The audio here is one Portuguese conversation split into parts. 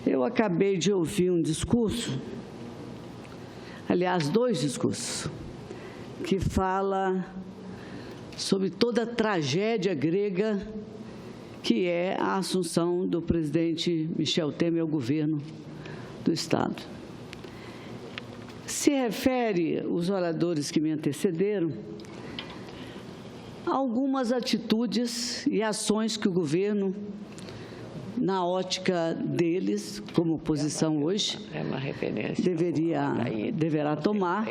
Eu acabei de ouvir um discurso, aliás, dois discursos, que fala sobre toda a tragédia grega que é a assunção do presidente Michel Temer ao governo do Estado. Se refere, os oradores que me antecederam, a algumas atitudes e ações que o governo, na ótica deles, como oposição hoje, deverá tomar,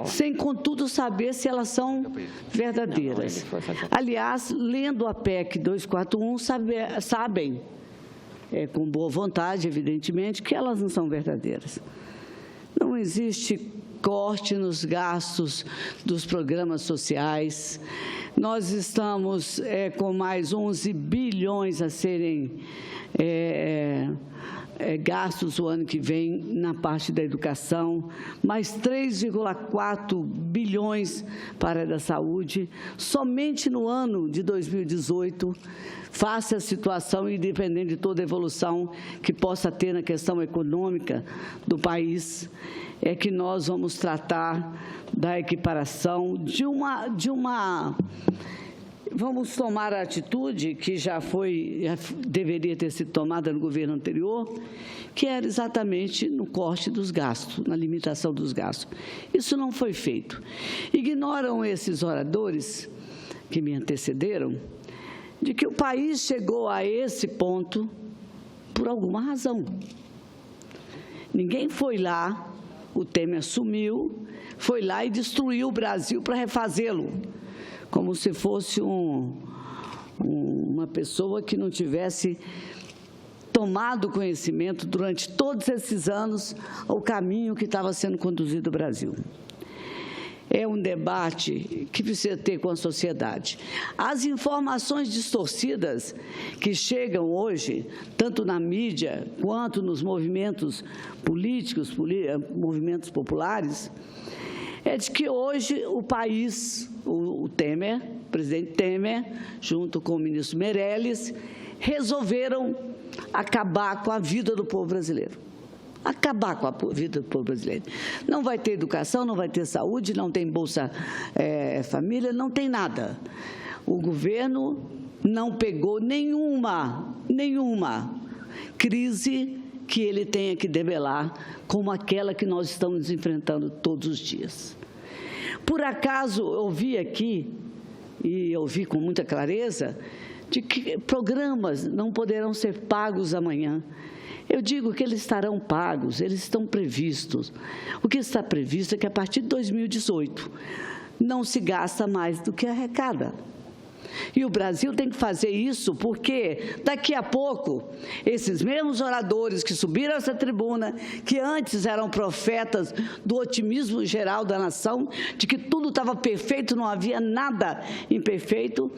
sem, contudo, saber se elas são verdadeiras. Aliás, lendo a PEC 241, sabem, com boa vontade, evidentemente, que elas não são verdadeiras. Não existe corte nos gastos dos programas sociais. Nós estamos com mais 11 bilhões a serem gastos o ano que vem na parte da educação, mais 3,4 bilhões para a área da saúde. Somente no ano de 2018, face à situação e dependendo de toda a evolução que possa ter na questão econômica do país, é que nós vamos tratar da equiparação vamos tomar a atitude que já deveria ter sido tomada no governo anterior, que era exatamente no corte dos gastos, na limitação dos gastos. Isso não foi feito. Ignoram esses oradores que me antecederam de que o país chegou a esse ponto por alguma razão. Ninguém foi lá, o Temer assumiu, foi lá e destruiu o Brasil para refazê-lo, como se fosse uma pessoa que não tivesse tomado conhecimento durante todos esses anos o caminho que estava sendo conduzido o Brasil. É um debate que precisa ter com a sociedade. As informações distorcidas que chegam hoje, tanto na mídia quanto nos movimentos políticos, movimentos populares, é de que hoje o país, o presidente Temer, junto com o ministro Meirelles, resolveram acabar com a vida do povo brasileiro. Acabar com a vida do povo brasileiro. Não vai ter educação, não vai ter saúde, não tem Bolsa Família, não tem nada. O governo não pegou nenhuma crise que ele tenha que debelar, como aquela que nós estamos enfrentando todos os dias. Por acaso, ouvi aqui, e ouvi com muita clareza, de que programas não poderão ser pagos amanhã. Eu digo que eles estarão pagos, eles estão previstos. O que está previsto é que, a partir de 2018, não se gasta mais do que arrecada. E o Brasil tem que fazer isso porque, daqui a pouco, esses mesmos oradores que subiram essa tribuna, que antes eram profetas do otimismo geral da nação, de que tudo estava perfeito, não havia nada imperfeito,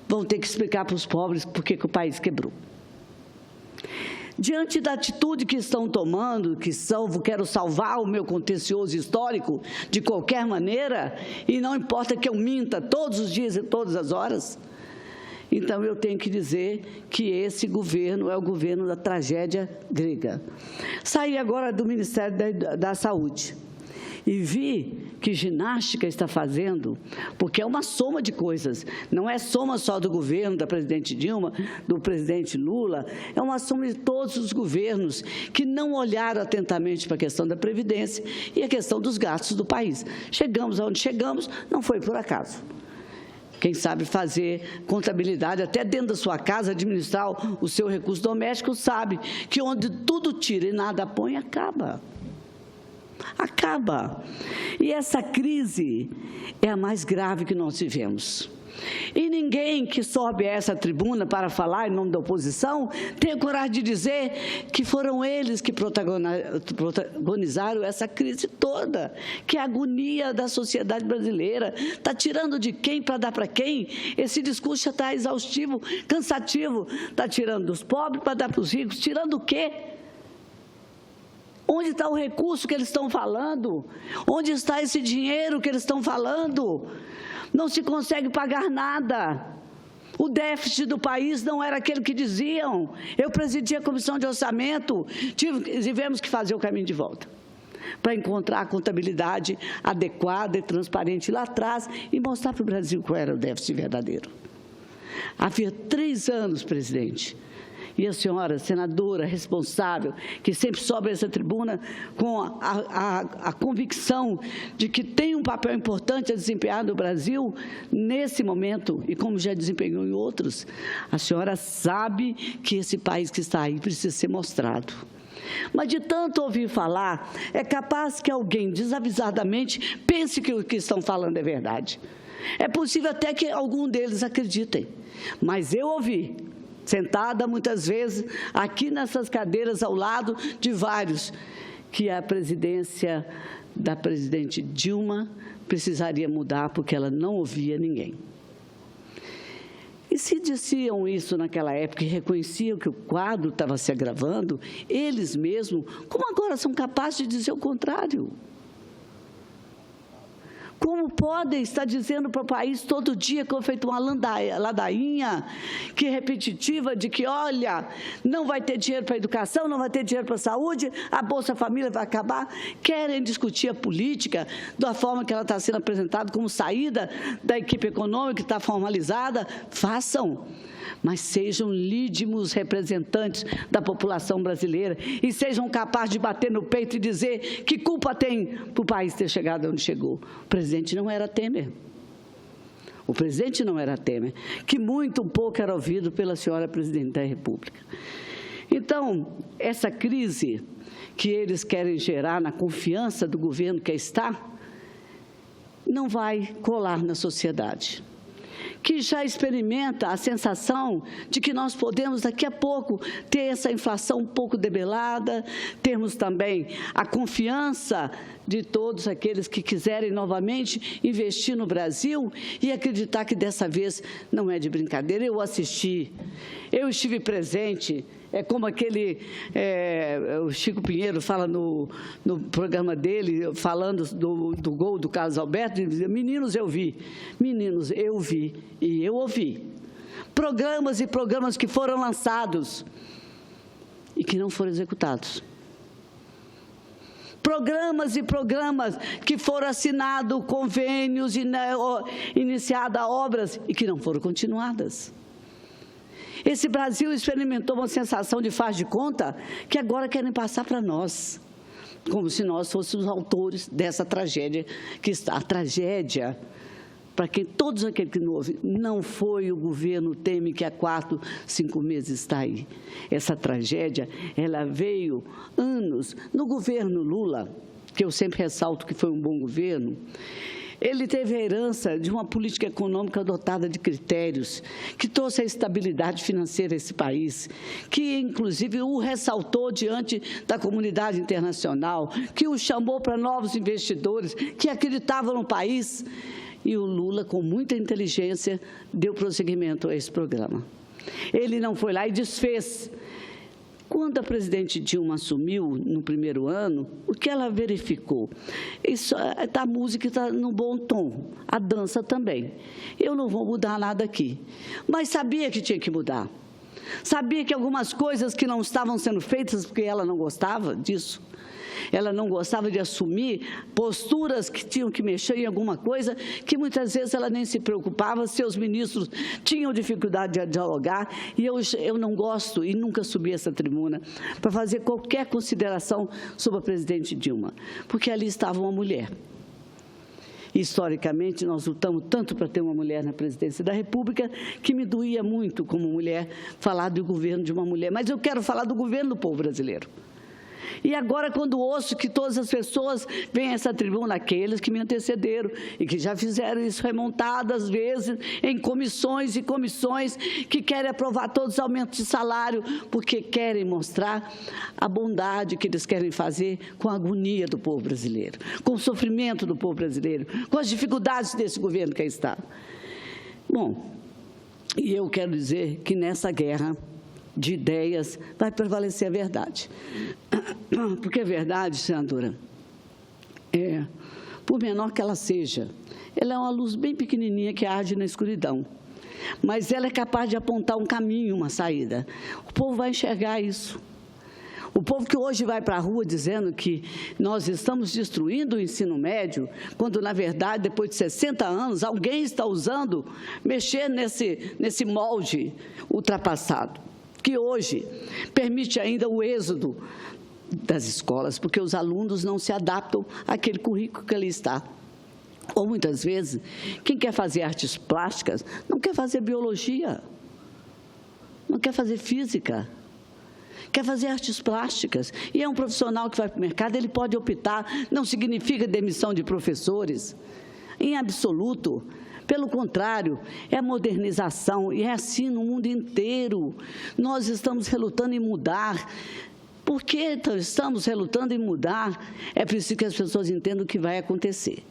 vão ter que explicar para os pobres por que o país quebrou. Diante da atitude que estão tomando, quero salvar o meu contencioso histórico de qualquer maneira, e não importa que eu minta todos os dias e todas as horas, então eu tenho que dizer que esse governo é o governo da tragédia grega. Saí agora do Ministério da Saúde e vi que ginástica está fazendo, porque é uma soma de coisas, não é soma só do governo da presidente Dilma, do presidente Lula, é uma soma de todos os governos que não olharam atentamente para a questão da Previdência e a questão dos gastos do país. Chegamos aonde chegamos, não foi por acaso. Quem sabe fazer contabilidade até dentro da sua casa, administrar o seu recurso doméstico, sabe que onde tudo tira e nada põe, acaba. Acaba. E essa crise é a mais grave que nós tivemos. E ninguém que sobe a essa tribuna para falar em nome da oposição tem a coragem de dizer que foram eles que protagonizaram essa crise toda, que é a agonia da sociedade brasileira. Está tirando de quem para dar para quem? Esse discurso já está exaustivo, cansativo. Está tirando dos pobres para dar para os ricos. Tirando o quê? Onde está o recurso que eles estão falando? Onde está esse dinheiro que eles estão falando? Não se consegue pagar nada. O déficit do país não era aquele que diziam. Eu presidi a Comissão de Orçamento, tivemos que fazer o caminho de volta para encontrar a contabilidade adequada e transparente lá atrás e mostrar para o Brasil qual era o déficit verdadeiro. Havia 3 anos, presidente, e a senhora, senadora responsável, que sempre sobe a essa tribuna com a convicção de que tem um papel importante a desempenhar no Brasil, nesse momento, e como já desempenhou em outros, a senhora sabe que esse país que está aí precisa ser mostrado. Mas de tanto ouvir falar, é capaz que alguém desavisadamente pense que o que estão falando é verdade. É possível até que algum deles acreditem, mas eu ouvi, sentada muitas vezes aqui nessas cadeiras ao lado de vários, que a presidência da presidente Dilma precisaria mudar porque ela não ouvia ninguém. E se diziam isso naquela época e reconheciam que o quadro estava se agravando, eles mesmos, como agora são capazes de dizer o contrário? Como podem estar dizendo para o país todo dia que foi feita uma ladainha que é repetitiva de que, olha, não vai ter dinheiro para a educação, não vai ter dinheiro para a saúde, a Bolsa Família vai acabar. Querem discutir a política da forma que ela está sendo apresentada como saída da equipe econômica que está formalizada? Façam. Mas sejam lídimos representantes da população brasileira e sejam capazes de bater no peito e dizer que culpa tem para o país ter chegado onde chegou. O presidente não era Temer. O presidente não era Temer, que muito pouco era ouvido pela senhora presidente da República. Então, essa crise que eles querem gerar na confiança do governo que está, não vai colar na sociedade, que já experimenta a sensação de que nós podemos, daqui a pouco, ter essa inflação um pouco debelada, termos também a confiança de todos aqueles que quiserem novamente investir no Brasil e acreditar que dessa vez não é de brincadeira. Eu assisti, eu estive presente. É como o Chico Pinheiro fala no programa dele, falando do gol do Carlos Alberto, ele dizia, meninos, eu vi, e eu ouvi. Programas e programas que foram lançados e que não foram executados. Programas e programas que foram assinados, convênios, iniciadas obras e que não foram continuadas. Esse Brasil experimentou uma sensação de faz de conta que agora querem passar para nós, como se nós fôssemos os autores dessa tragédia que está. A tragédia, para quem todos aqueles que não ouvem, não foi o governo Temer que há 4, 5 meses está aí. Essa tragédia, ela veio anos no governo Lula, que eu sempre ressalto que foi um bom governo. Ele teve a herança de uma política econômica dotada de critérios, que trouxe a estabilidade financeira a esse país, que, inclusive, o ressaltou diante da comunidade internacional, que o chamou para novos investidores, que acreditavam no país. E o Lula, com muita inteligência, deu prosseguimento a esse programa. Ele não foi lá e desfez. Quando a presidente Dilma assumiu no primeiro ano, o que ela verificou? A música está no bom tom, a dança também. Eu não vou mudar nada aqui, mas sabia que tinha que mudar. Sabia que algumas coisas que não estavam sendo feitas porque ela não gostava disso. Ela não gostava de assumir posturas que tinham que mexer em alguma coisa que muitas vezes ela nem se preocupava, seus ministros tinham dificuldade de dialogar, e eu não gosto e nunca subi essa tribuna para fazer qualquer consideração sobre a presidente Dilma, porque ali estava uma mulher. Historicamente, nós lutamos tanto para ter uma mulher na presidência da República que me doía muito, como mulher, falar do governo de uma mulher, mas eu quero falar do governo do povo brasileiro. E agora, quando ouço que todas as pessoas vêm a essa tribuna, aqueles que me antecederam e que já fizeram isso remontadas vezes em comissões e comissões que querem aprovar todos os aumentos de salário porque querem mostrar a bondade que eles querem fazer com a agonia do povo brasileiro, com o sofrimento do povo brasileiro, com as dificuldades desse governo que aí está. Bom, e eu quero dizer que nessa guerra de ideias vai prevalecer a verdade. Porque a verdade, senadora, por menor que ela seja, ela é uma luz bem pequenininha que arde na escuridão. mas ela é capaz de apontar um caminho, uma saída. O povo vai enxergar isso. O povo que hoje vai para a rua dizendo que nós estamos destruindo o ensino médio, quando, na verdade, depois de 60 anos, alguém está usando, mexer nesse molde ultrapassado, que hoje permite ainda o êxodo das escolas, porque os alunos não se adaptam àquele currículo que ali está. Ou, muitas vezes, quem quer fazer artes plásticas não quer fazer biologia, não quer fazer física, quer fazer artes plásticas. E é um profissional que vai para o mercado, ele pode optar, não significa demissão de professores, em absoluto. Pelo contrário, é modernização, e é assim no mundo inteiro. Nós estamos relutando em mudar. Por que estamos relutando em mudar? É preciso que as pessoas entendam o que vai acontecer.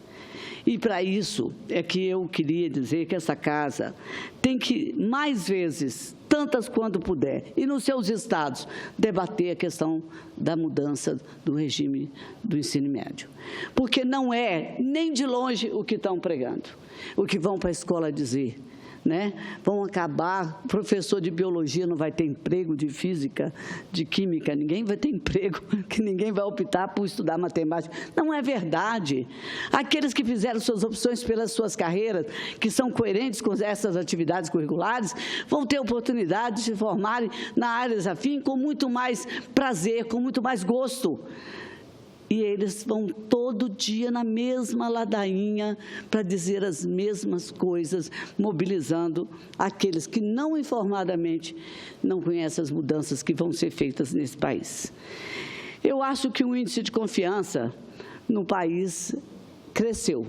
E, para isso, é que eu queria dizer que essa casa tem que, mais vezes, tantas quanto puder, e nos seus estados, debater a questão da mudança do regime do ensino médio. Porque não é nem de longe o que estão pregando, o que vão para a escola dizer. Né? Vão acabar, professor de biologia não vai ter emprego, de física, de química, ninguém vai ter emprego, que ninguém vai optar por estudar matemática. Não é verdade. Aqueles que fizeram suas opções pelas suas carreiras, que são coerentes com essas atividades curriculares, vão ter oportunidade de se formarem na área afim com muito mais prazer, com muito mais gosto. E eles vão todo dia na mesma ladainha para dizer as mesmas coisas, mobilizando aqueles que não informadamente não conhecem as mudanças que vão ser feitas nesse país. Eu acho que o índice de confiança no país cresceu.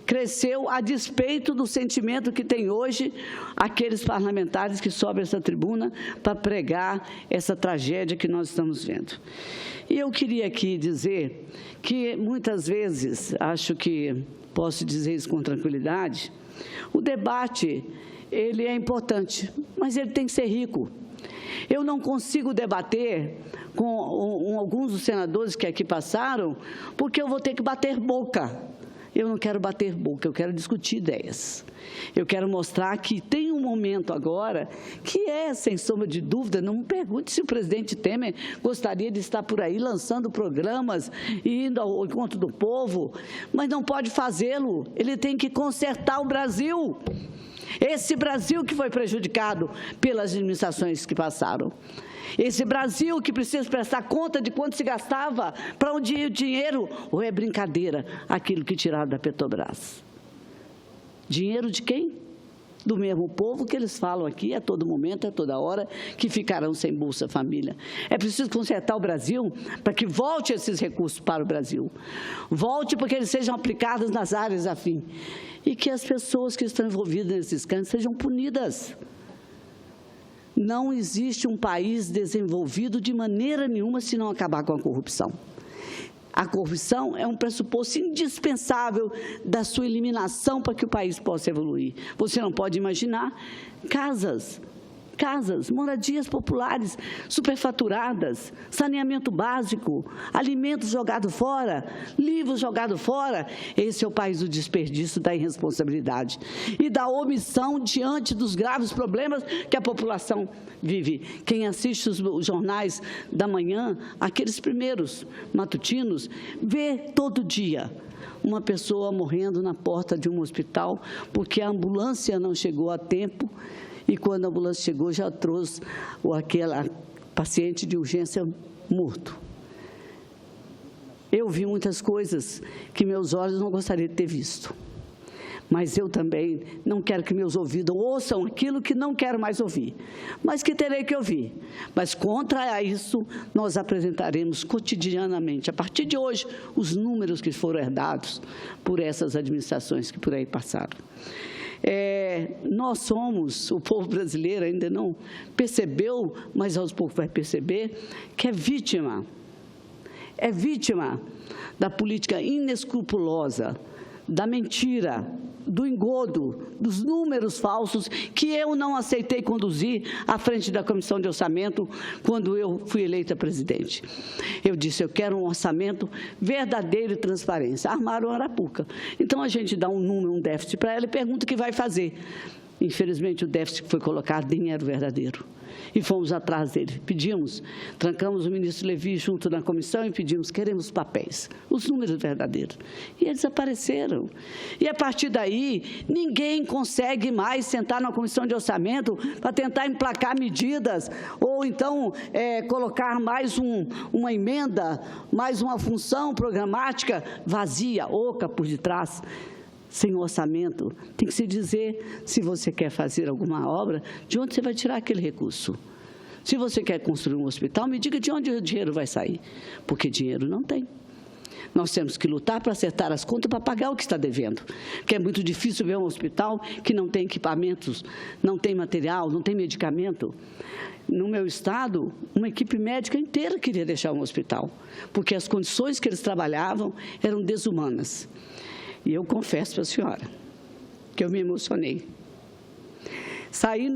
Cresceu a despeito do sentimento que tem hoje aqueles parlamentares que sobem essa tribuna para pregar essa tragédia que nós estamos vendo. E eu queria aqui dizer que, muitas vezes, acho que posso dizer isso com tranquilidade, o debate, ele é importante, mas ele tem que ser rico. Eu não consigo debater com alguns dos senadores que aqui passaram, porque eu vou ter que bater boca. Eu não quero bater boca, eu quero discutir ideias. Eu quero mostrar que tem um momento agora que é, sem sombra de dúvida, não me pergunte se o presidente Temer gostaria de estar por aí lançando programas e indo ao encontro do povo, mas não pode fazê-lo. Ele tem que consertar o Brasil. Esse Brasil que foi prejudicado pelas administrações que passaram. Esse Brasil que precisa prestar conta de quanto se gastava, para onde ia o dinheiro, ou é brincadeira aquilo que tiraram da Petrobras? Dinheiro de quem? Do mesmo povo que eles falam aqui a todo momento, a toda hora, que ficarão sem Bolsa Família. É preciso consertar o Brasil para que volte esses recursos para o Brasil. Volte para que eles sejam aplicados nas áreas afim. E que as pessoas que estão envolvidas nesses escândalos sejam punidas. Não existe um país desenvolvido de maneira nenhuma se não acabar com a corrupção. A corrupção é um pressuposto indispensável da sua eliminação para que o país possa evoluir. Você não pode imaginar casas, moradias populares superfaturadas, saneamento básico, alimentos jogados fora, livros jogados fora. Esse é o país do desperdício, da irresponsabilidade e da omissão diante dos graves problemas que a população vive. Quem assiste os jornais da manhã, aqueles primeiros matutinos, vê todo dia uma pessoa morrendo na porta de um hospital porque a ambulância não chegou a tempo. E quando a ambulância chegou, já trouxe aquela paciente de urgência morto. Eu vi muitas coisas que meus olhos não gostariam de ter visto. Mas eu também não quero que meus ouvidos ouçam aquilo que não quero mais ouvir, mas que terei que ouvir. Mas contra isso, nós apresentaremos cotidianamente, a partir de hoje, os números que foram herdados por essas administrações que por aí passaram. Nós somos, o povo brasileiro ainda não percebeu, mas aos poucos vai perceber, que é vítima da política inescrupulosa, da mentira, do engodo, dos números falsos que eu não aceitei conduzir à frente da Comissão de Orçamento quando eu fui eleita presidente. Eu disse, eu quero um orçamento verdadeiro e transparência. Armaram a Arapuca. Então, a gente dá um número, um déficit para ela e pergunta o que vai fazer. Infelizmente, o déficit que foi colocado nem era o verdadeiro. E fomos atrás dele. Pedimos, trancamos o ministro Levi junto na comissão e pedimos, queremos papéis, os números verdadeiros. E eles apareceram. E a partir daí, ninguém consegue mais sentar na comissão de orçamento para tentar emplacar medidas ou então colocar mais uma emenda, mais uma função programática vazia, oca por detrás. Sem orçamento, tem que se dizer, se você quer fazer alguma obra, de onde você vai tirar aquele recurso. Se você quer construir um hospital, me diga de onde o dinheiro vai sair, porque dinheiro não tem. Nós temos que lutar para acertar as contas para pagar o que está devendo, porque é muito difícil ver um hospital que não tem equipamentos, não tem material, não tem medicamento. No meu estado, uma equipe médica inteira queria deixar um hospital, porque as condições que eles trabalhavam eram desumanas. E eu confesso para a senhora que eu me emocionei. Saí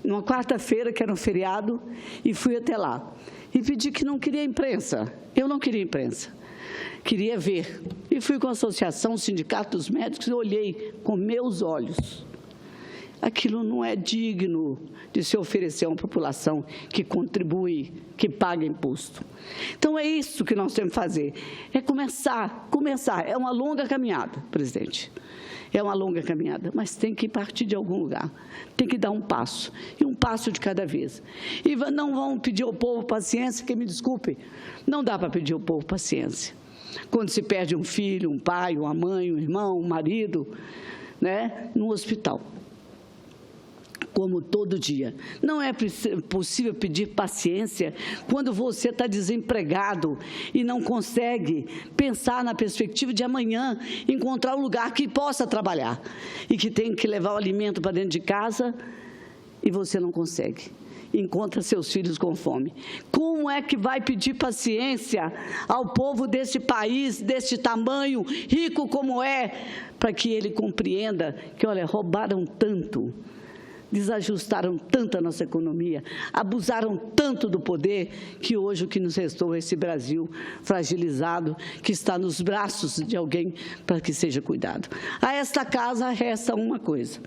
numa quarta-feira, que era um feriado, e fui até lá. E pedi que não queria imprensa. Eu não queria imprensa. Queria ver. E fui com a associação, o sindicato dos médicos, e olhei com meus olhos. Aquilo não é digno de se oferecer a uma população que contribui, que paga imposto. Então, é isso que nós temos que fazer, é começar. É uma longa caminhada, presidente. É uma longa caminhada, mas tem que partir de algum lugar. Tem que dar um passo, e um passo de cada vez. E não vão pedir ao povo paciência, que me desculpe, não dá para pedir ao povo paciência. Quando se perde um filho, um pai, uma mãe, um irmão, um marido, né, no hospital. Como todo dia. Não é possível pedir paciência quando você está desempregado e não consegue pensar na perspectiva de amanhã encontrar um lugar que possa trabalhar e que tem que levar o alimento para dentro de casa e você não consegue. Encontra seus filhos com fome. Como é que vai pedir paciência ao povo deste país, deste tamanho, rico como é, para que ele compreenda que, olha, roubaram tanto, desajustaram tanto a nossa economia, abusaram tanto do poder, que hoje o que nos restou é esse Brasil fragilizado, que está nos braços de alguém para que seja cuidado. A esta casa resta uma coisa,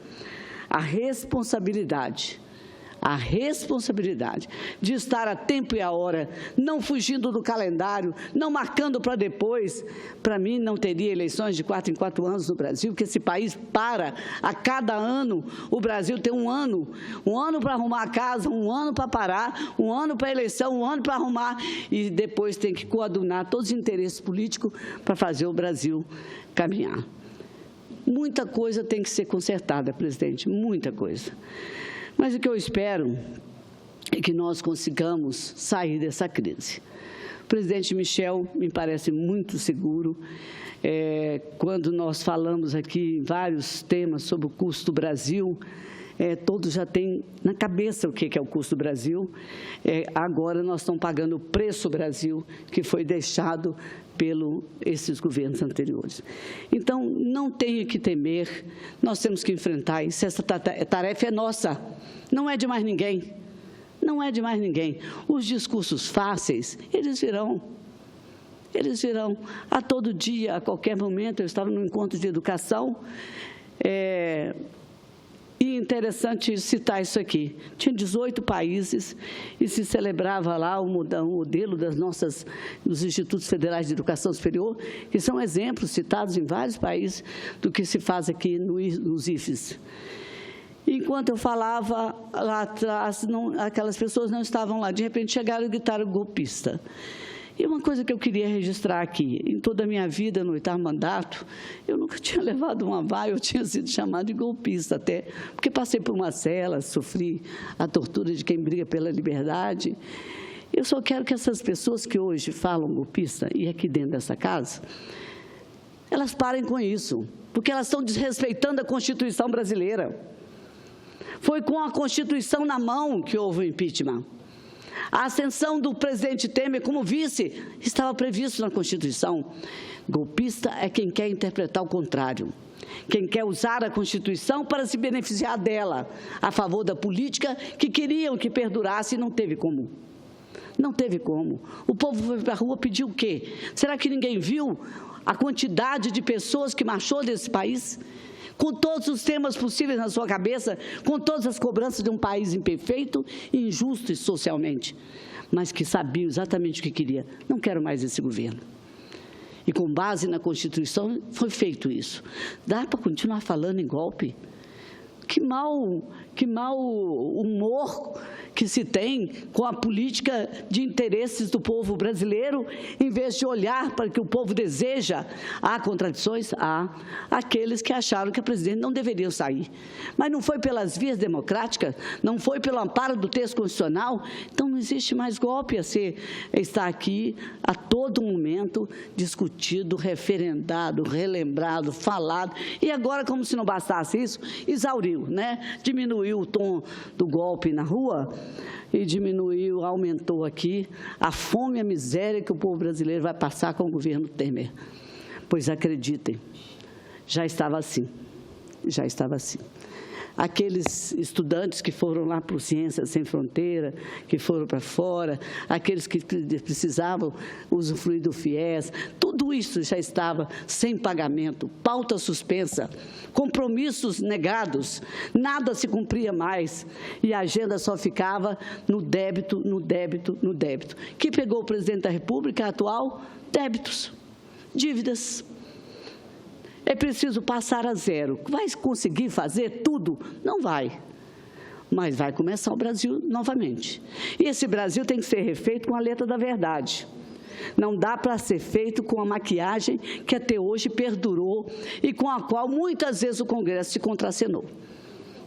a responsabilidade de estar a tempo e a hora, não fugindo do calendário, não marcando para depois. Para mim, não teria eleições de 4 em 4 anos no Brasil, porque esse país para. A cada ano, o Brasil tem um ano para arrumar a casa, um ano para parar, um ano para a eleição, um ano para arrumar, e depois tem que coadunar todos os interesses políticos para fazer o Brasil caminhar. Muita coisa tem que ser consertada, presidente, muita coisa. Mas o que eu espero é que nós consigamos sair dessa crise. O presidente Michel me parece muito seguro. Quando nós falamos aqui em vários temas sobre o custo Brasil, todos já têm na cabeça o que é o custo Brasil. Agora nós estamos pagando o preço Brasil, que foi deixado esses governos anteriores. Então, não tenha que temer, nós temos que enfrentar isso, essa tarefa é nossa, não é de mais ninguém, não é de mais ninguém. Os discursos fáceis, eles virão a todo dia, a qualquer momento. Eu estava num encontro de educação, e interessante citar isso aqui. Tinha 18 países e se celebrava lá o modelo dos Institutos Federais de Educação Superior, que são exemplos citados em vários países do que se faz aqui nos IFES. Enquanto eu falava lá atrás, aquelas pessoas não estavam lá. De repente chegaram e gritaram golpista. E uma coisa que eu queria registrar aqui, em toda a minha vida, no 8º mandato, eu nunca tinha levado uma vaia, eu tinha sido chamado de golpista até, porque passei por uma cela, sofri a tortura de quem briga pela liberdade. Eu só quero que essas pessoas que hoje falam golpista, e aqui dentro dessa casa, elas parem com isso, porque elas estão desrespeitando a Constituição brasileira. Foi com a Constituição na mão que houve o impeachment. A ascensão do presidente Temer como vice estava previsto na Constituição. Golpista é quem quer interpretar o contrário, quem quer usar a Constituição para se beneficiar dela, a favor da política que queriam que perdurasse e não teve como. Não teve como. O povo foi para a rua pedir o quê? Será que ninguém viu a quantidade de pessoas que marchou desse país? com todos os temas possíveis na sua cabeça, com todas as cobranças de um país imperfeito, injusto e socialmente, mas que sabia exatamente o que queria. Não quero mais esse governo. E com base na Constituição foi feito isso. Dá para continuar falando em golpe? Que mau humor que se tem com a política de interesses do povo brasileiro, em vez de olhar para o que o povo deseja. Há contradições? Há. Aqueles que acharam que a presidente não deveria sair. Mas não foi pelas vias democráticas, não foi pelo amparo do texto constitucional, então não existe mais golpe a estar aqui a todo momento discutido, referendado, relembrado, falado. E agora, como se não bastasse isso, exauriu, né? Diminuiu o tom do golpe na rua e diminuiu, aumentou aqui a fome e a miséria que o povo brasileiro vai passar com o governo Temer. Pois acreditem, já estava assim, já estava assim. Aqueles estudantes que foram lá para o Ciências Sem Fronteira, que foram para fora, aqueles que precisavam usufruir do FIES, tudo isso já estava sem pagamento, pauta suspensa, compromissos negados, nada se cumpria mais e a agenda só ficava no débito, no débito, no débito. Que pegou o presidente da República atual? Débitos, dívidas. É preciso passar a zero. Vai conseguir fazer tudo? Não vai. Mas vai começar o Brasil novamente. E esse Brasil tem que ser refeito com a letra da verdade. Não dá para ser feito com a maquiagem que até hoje perdurou e com a qual muitas vezes o Congresso se contracenou.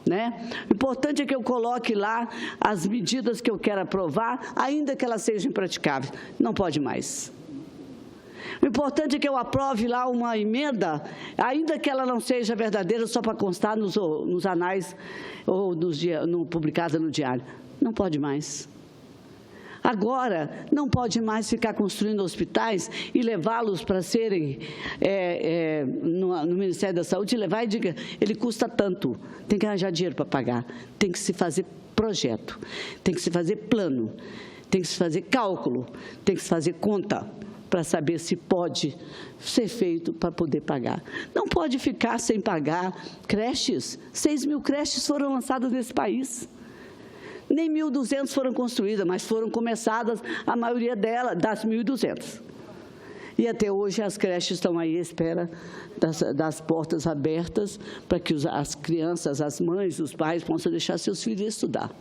Né? O importante é que eu coloque lá as medidas que eu quero aprovar, ainda que elas sejam impraticáveis. Não pode mais. O importante é que eu aprove lá uma emenda, ainda que ela não seja verdadeira, só para constar nos anais ou publicada no diário. Não pode mais. Agora, não pode mais ficar construindo hospitais e levá-los para serem no Ministério da Saúde, levar e diga, ele custa tanto, tem que arranjar dinheiro para pagar, tem que se fazer projeto, tem que se fazer plano, tem que se fazer cálculo, tem que se fazer conta, para saber se pode ser feito para poder pagar. Não pode ficar sem pagar creches. 6.000 creches foram lançadas nesse país. Nem 1.200 foram construídas, mas foram começadas a maioria delas, das 1.200. E até hoje as creches estão aí à espera das portas abertas para que as crianças, as mães, os pais possam deixar seus filhos estudar.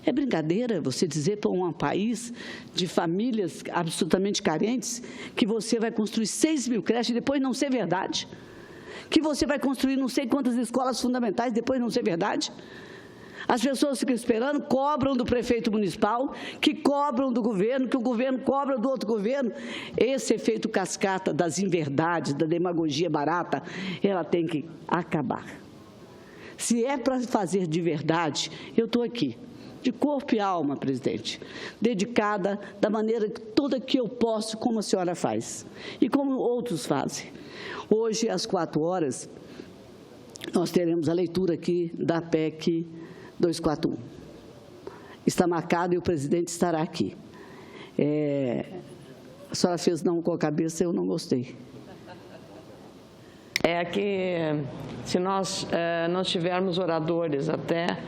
É brincadeira você dizer para um país de famílias absolutamente carentes que você vai construir 6.000 creches e depois não ser verdade? Que você vai construir não sei quantas escolas fundamentais e depois não ser verdade? As pessoas ficam esperando, cobram do prefeito municipal, que cobram do governo, que o governo cobra do outro governo. Esse efeito cascata das inverdades, da demagogia barata, ela tem que acabar. Se é para fazer de verdade, eu estou aqui. De corpo e alma, presidente, dedicada da maneira toda que eu posso, como a senhora faz e como outros fazem. Hoje, às 4 horas, nós teremos a leitura aqui da PEC 241. Está marcado e o presidente estará aqui. A senhora fez não com a cabeça, eu não gostei. É que, se nós não tivermos oradores até,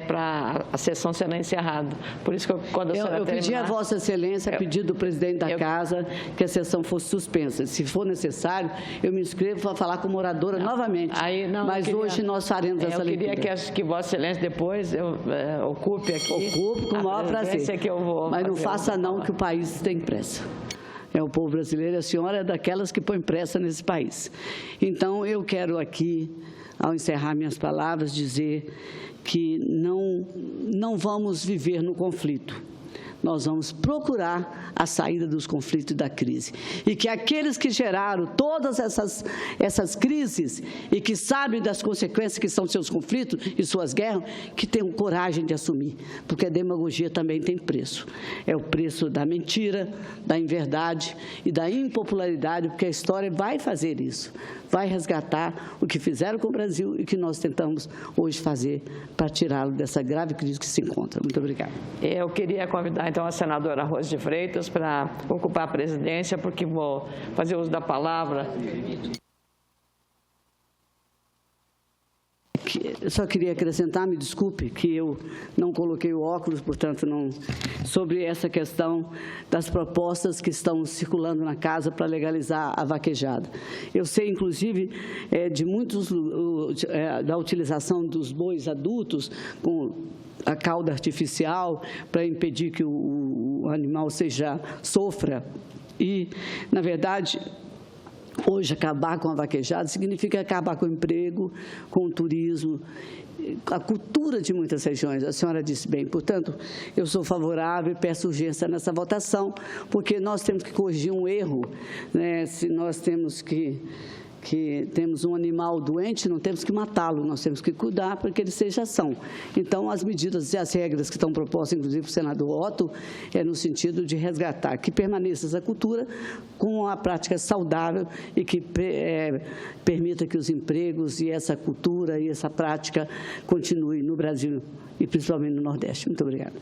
para a sessão será encerrada. Por isso que quando a senhora eu pedi a Vossa Excelência, a pedido do presidente da Casa, que a sessão fosse suspensa. Se for necessário, eu me inscrevo para falar como oradora novamente. Mas hoje nós faremos essa leitura. Eu queria que Vossa Excelência depois ocupe aqui. Ocupe com o maior prazer. Que eu vou mas não faça não, que o país tem pressa. O povo brasileiro, a senhora é daquelas que põe pressa nesse país. Então, eu quero aqui, ao encerrar minhas palavras, dizer que não vamos viver no conflito. Nós vamos procurar a saída dos conflitos e da crise. E que aqueles que geraram todas essas crises e que sabem das consequências que são seus conflitos e suas guerras, que tenham coragem de assumir, porque a demagogia também tem preço. É o preço da mentira, da inverdade e da impopularidade, porque a história vai fazer isso. Vai resgatar o que fizeram com o Brasil e que nós tentamos hoje fazer para tirá-lo dessa grave crise que se encontra. Muito obrigada. Eu queria convidar, então, a senadora Rose de Freitas para ocupar a presidência, porque vou fazer uso da palavra. Eu só queria acrescentar, me desculpe, que eu não coloquei o óculos, portanto, não, sobre essa questão das propostas que estão circulando na casa para legalizar a vaquejada. Eu sei, inclusive, de muitos, da utilização dos bois adultos com a cauda artificial para impedir que o animal sofra. E, na verdade, hoje, acabar com a vaquejada significa acabar com o emprego, com o turismo, a cultura de muitas regiões. A senhora disse bem. Portanto, eu sou favorável e peço urgência nessa votação, porque nós temos que corrigir um erro, né? Se nós temos temos um animal doente, não temos que matá-lo, nós temos que cuidar para que ele seja são. Então, as medidas e as regras que estão propostas, inclusive pelo senador Otto, no sentido de resgatar, que permaneça essa cultura com uma prática saudável e que permita que os empregos e essa cultura e essa prática continuem no Brasil e principalmente no Nordeste. Muito obrigada.